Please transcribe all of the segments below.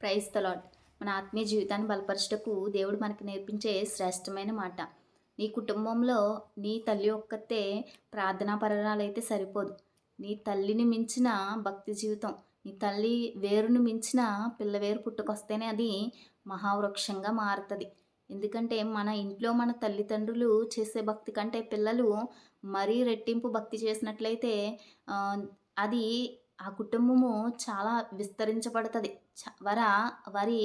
Praise the lord. మన ఆత్మీయ జీవితాన్ని బలపరచుటకు దేవుడు మనకు నేర్పించే శ్రేష్టమైన మాట. నీ కుటుంబంలో నీ తల్లి ఒక్కతే ప్రార్థనా పరురాలైతే సరిపోదు. నీ తల్లిని మించిన భక్తి జీవితం, నీ తల్లి వేరుని మించిన పిల్ల వేరు పుట్టుకొస్తేనే అది మహావృక్షంగా మారుతుంది. ఎందుకంటే మన ఇంట్లో మన తల్లిదండ్రులు చేసే భక్తి కంటే పిల్లలు మరీ రెట్టింపు భక్తి చేసినట్లయితే అది ఆ కుటుంబము చాలా విస్తరించబడుతుంది. వారి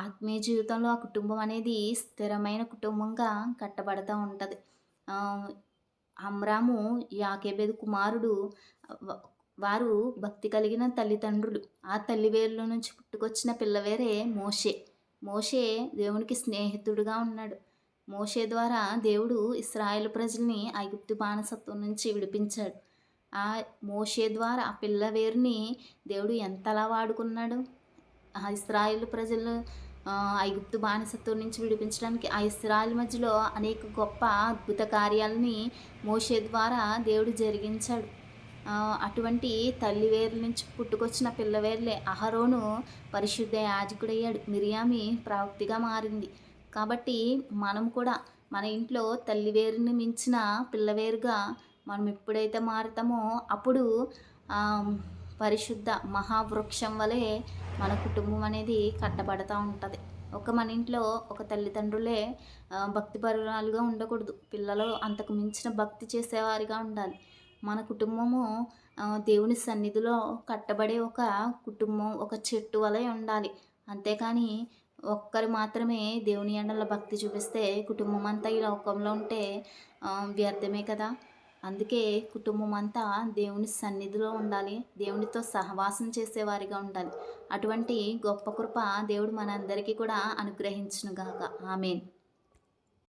ఆత్మీయ జీవితంలో ఆ కుటుంబం అనేది స్థిరమైన కుటుంబంగా కట్టబడతా ఉంటుంది. అమ్రాము యాకేబేదు కుమారుడు. వారు భక్తి కలిగిన తల్లిదండ్రులు. ఆ తల్లి వేరులో నుంచి పుట్టుకొచ్చిన పిల్లవేరే మోషే. మోషే దేవునికి స్నేహితుడుగా ఉన్నాడు. మోషే ద్వారా దేవుడు ఇశ్రాయేలు ప్రజల్ని ఐగుప్తు బానిసత్వం నుంచి విడిపించాడు. ఆ మోషే ద్వారా ఆ పిల్ల వేరుని దేవుడు ఎంతలా వాడుకున్నాడు. ఆ ఇశ్రాయేలు ప్రజలు ఐగుప్తు బానిసత్వం నుంచి విడిపించడానికి ఆ ఇశ్రాయేల్ మధ్యలో అనేక గొప్ప అద్భుత కార్యాలని మోషే ద్వారా దేవుడు జరిగించాడు. అటువంటి తల్లి వేర్ల నుంచి పుట్టుకొచ్చిన పిల్లవేర్లే అహరోను పరిశుద్ధ యాజకుడయ్యాడు. మిరియామి ప్రవక్తిగా మారింది. కాబట్టి మనం కూడా మన ఇంట్లో తల్లి వేరుని మించిన పిల్లవేరుగా మనం ఎప్పుడైతే మారుతామో అప్పుడు పరిశుద్ధ మహావృక్షం వలె మన కుటుంబం అనేది కట్టబడతా ఉంటుంది. మన ఇంట్లో ఒక తల్లిదండ్రులే భక్తిపరురాలుగా ఉండకూడదు. పిల్లలు అంతకు మించిన భక్తి చేసేవారిగా ఉండాలి. మన కుటుంబము దేవుని సన్నిధిలో కట్టబడే ఒక కుటుంబం, ఒక చెట్టు వలె ఉండాలి. అంతేకాని ఒక్కరు మాత్రమే దేవుని యండల భక్తి చూపిస్తే కుటుంబం అంతా ఈ లోకంలో ఉంటే వ్యర్థమే కదా. అందుకే కుటుంబం అంతా దేవుని సన్నిధిలో ఉండాలి. దేవునితో సహవాసం చేసేవారిగా ఉండాలి. అటువంటి గొప్ప కృప దేవుడు మనందరికీ కూడా అనుగ్రహించునుగాక. ఆమేన్.